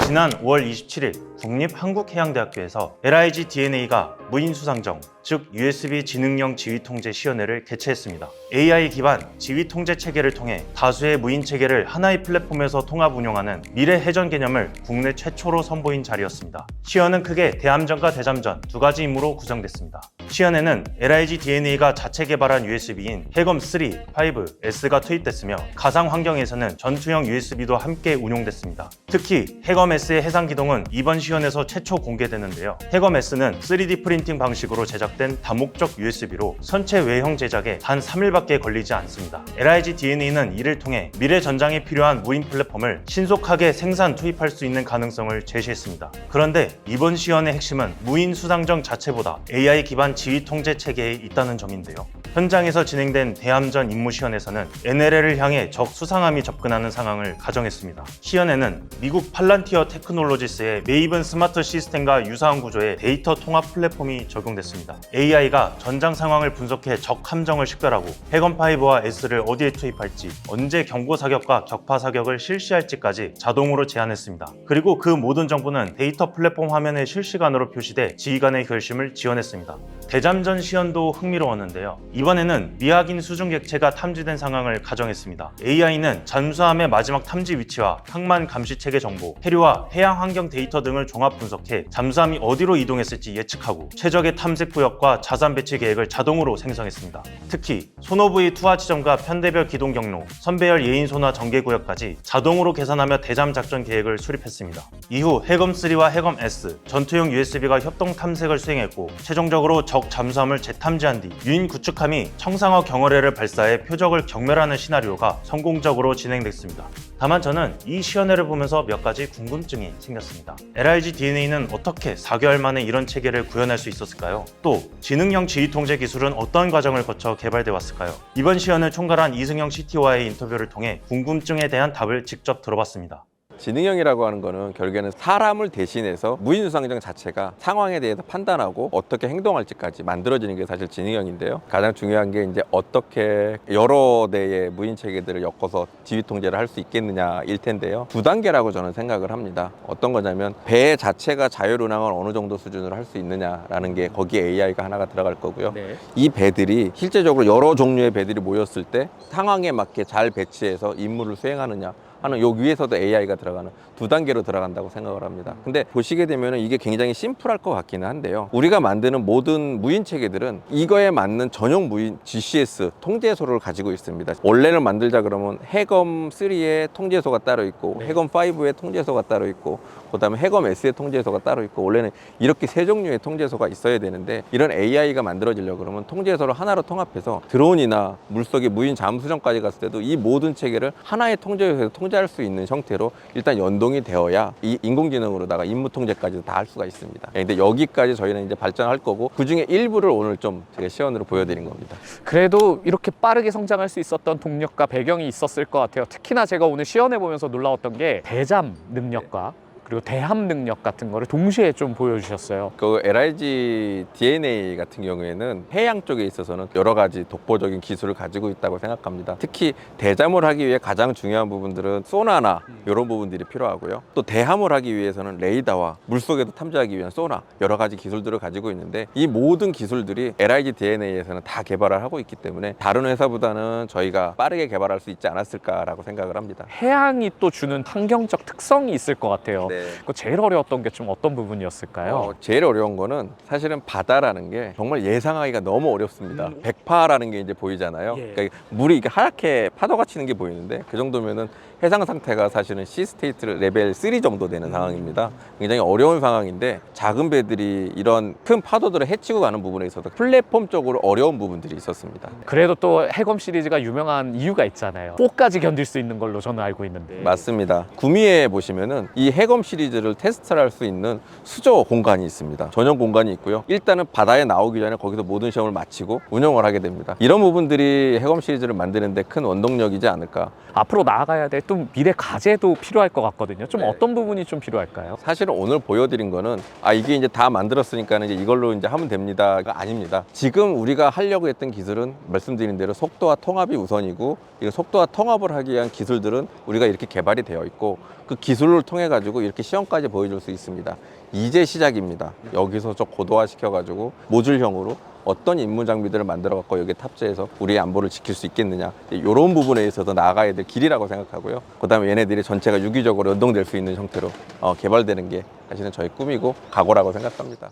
지난 5월 27일 국립한국해양대학교에서 LIG DNA가 무인수상정, 즉 USB 지능형 지휘통제 시연회를 개최했습니다. AI 기반 지휘통제 체계를 통해 다수의 무인 체계를 하나의 플랫폼에서 통합 운영하는 미래 해전 개념을 국내 최초로 선보인 자리였습니다. 시연은 크게 대함전과 대잠전 두 가지 임무로 구성됐습니다. 시연회는 LIG DNA가 자체 개발한 USB인 해검 3, 5, S가 투입됐으며 가상 환경에서는 전투형 USB도 함께 운용됐습니다. 특히 해검 S의 해상 기동은 이번 시연에서 최초 공개되는데요. 해검 S는 3D 프린팅 방식으로 제작된 다목적 USB로 선체 외형 제작에 단 3일밖에 걸리지 않습니다. LIG DNA는 이를 통해 미래 전장에 필요한 무인 플랫폼을 신속하게 생산 투입할 수 있는 가능성을 제시했습니다. 그런데 이번 시연의 핵심은 무인 수상정 자체보다 AI 기반 지휘 통제 체계에 있다는 점인데요. 현장에서 진행된 대함전 임무 시연에서는 NLL을 향해 적 수상함이 접근하는 상황을 가정했습니다. 시연에는 미국 팔란티어 테크놀로지스의 메이븐 스마트 시스템과 유사한 구조의 데이터 통합 플랫폼이 적용됐습니다. AI가 전장 상황을 분석해 적 함정을 식별하고 해검5와 S를 어디에 투입할지, 언제 경고 사격과 격파 사격을 실시할지까지 자동으로 제한했습니다. 그리고 그 모든 정보는 데이터 플랫폼 화면에 실시간으로 표시돼 지휘관의 결심을 지원했습니다. 대잠전 시연도 흥미로웠는데요. 이번에는 미확인 수중 객체가 탐지된 상황을 가정했습니다. AI는 잠수함의 마지막 탐지 위치와 항만 감시 체계 정보, 해류와 해양 환경 데이터 등을 종합 분석해 잠수함이 어디로 이동했을지 예측하고 최적의 탐색 구역과 자산 배치 계획을 자동으로 생성했습니다. 특히 소노브의 투하 지점과 편대별 기동 경로, 선배열 예인 소나 전개 구역까지 자동으로 계산하며 대잠 작전 계획을 수립했습니다. 이후 해검3와 해검 S, 전투용 USB가 협동 탐색을 수행했고 최종적으로 적 잠수함을 재탐지한 뒤 유인 구축함이 청상어 경어뢰를 발사해 표적을 경멸하는 시나리오가 성공적으로 진행됐습니다. 다만 저는 이 시연회를 보면서 몇 가지 궁금증이 생겼습니다. LIG DNA는 어떻게 4개월 만에 이런 체계를 구현할 수 있었을까요? 또 지능형 지휘 통제 기술은 어떤 과정을 거쳐 개발되어 왔을까요? 이번 시연을 총괄한 이승영 CTO와의 인터뷰를 통해 궁금증에 대한 답을 직접 들어봤습니다. 지능형이라고 하는 거는 결국에는 사람을 대신해서 무인수상정 자체가 상황에 대해서 판단하고 어떻게 행동할지까지 만들어지는 게 사실 지능형인데요. 가장 중요한 게 이제 어떻게 여러 대의 무인 체계들을 엮어서 지휘 통제를 할 수 있겠느냐일 텐데요. 두 단계라고 저는 생각을 합니다. 어떤 거냐면 배 자체가 자율운항을 어느 정도 수준으로 할 수 있느냐라는 게 거기에 AI가 하나가 들어갈 거고요. 네. 이 배들이 실제적으로 여러 종류의 배들이 모였을 때 상황에 맞게 잘 배치해서 임무를 수행하느냐 하는 요 위에서도 AI가 들어가는 두 단계로 들어간다고 생각을 합니다. 근데 보시게 되면 이게 굉장히 심플할 것 같기는 한데요. 우리가 만드는 모든 무인 체계들은 이거에 맞는 전용 무인 GCS 통제소를 가지고 있습니다. 원래는 만들자 그러면 해검 3의 통제소가 따로 있고 해검 5의 통제소가 따로 있고 그다음에 해검 S의 통제소가 따로 있고 원래는 이렇게 세 종류의 통제소가 있어야 되는데 이런 AI가 만들어지려고 그러면 통제소를 하나로 통합해서 드론이나 물속의 무인 잠수정까지 갔을 때도 이 모든 체계를 하나의 통제소에서 통제할 수 있는 형태로 일단 연동이 되어야 이 인공지능으로다가 임무 통제까지 다 할 수가 있습니다. 근데 여기까지 저희는 이제 발전할 거고 그 중에 일부를 오늘 좀 제가 시연으로 보여드린 겁니다. 그래도 이렇게 빠르게 성장할 수 있었던 동력과 배경이 있었을 것 같아요. 특히나 제가 오늘 시연해 보면서 놀라웠던 게 대잠 능력과 그리고 대함 능력 같은 거를 동시에 좀 보여주셨어요. 그 LIG DNA 같은 경우에는 해양 쪽에 있어서는 여러 가지 독보적인 기술을 가지고 있다고 생각합니다. 특히 대잠을 하기 위해 가장 중요한 부분들은 소나나 이런 부분들이 필요하고요. 또 대함을 하기 위해서는 레이더와 물속에도 탐지하기 위한 소나 여러 가지 기술들을 가지고 있는데 이 모든 기술들이 LIG DNA에서는 다 개발을 하고 있기 때문에 다른 회사보다는 저희가 빠르게 개발할 수 있지 않았을까라고 생각을 합니다. 해양이 또 주는 환경적 특성이 있을 것 같아요. 네. 그 제일 어려웠던 게 좀 어떤 부분이었을까요? 제일 어려운 거는 사실은 바다라는 게 정말 예상하기가 너무 어렵습니다. 백파라는 게 이제 보이잖아요. 예. 그러니까 물이 이렇게 하얗게 파도가 치는 게 보이는데 그 정도면은 해상 상태가 사실은 시 스테이트 레벨 3 정도 되는 상황입니다. 굉장히 어려운 상황인데 작은 배들이 이런 큰 파도들을 헤치고 가는 부분에 있어서 플랫폼적으로 어려운 부분들이 있었습니다. 그래도 또 해검 시리즈가 유명한 이유가 있잖아요. 4까지 견딜 수 있는 걸로 저는 알고 있는데. 맞습니다. 구미에 보시면은 이 해검 시리즈를 테스트를 할 수 있는 수조 공간이 있습니다. 전용 공간이 있고요. 일단은 바다에 나오기 전에 거기서 모든 시험을 마치고 운영을 하게 됩니다. 이런 부분들이 해검 시리즈를 만드는데 큰 원동력이지 않을까. 앞으로 나아가야 될 또 미래 과제도 필요할 것 같거든요. 좀 네. 어떤 부분이 좀 필요할까요? 사실은 오늘 보여드린 거는 이게 이제 다 만들었으니까 이제 이걸로 이제 하면 됩니다가 아닙니다. 지금 우리가 하려고 했던 기술은 말씀드린 대로 속도와 통합이 우선이고 이 속도와 통합을 하기 위한 기술들은 우리가 이렇게 개발이 되어 있고 그 기술을 통해 가지고 이렇게 시험까지 보여줄 수 있습니다. 이제 시작입니다. 여기서 좀 고도화 시켜가지고 모듈형으로 어떤 임무 장비들을 만들어 갖고 여기에 탑재해서 우리의 안보를 지킬 수 있겠느냐, 이런 부분에 있어서 나아가야 될 길이라고 생각하고요. 그다음에 얘네들이 전체가 유기적으로 연동될 수 있는 형태로 개발되는 게 사실은 저희 꿈이고 각오라고 생각합니다.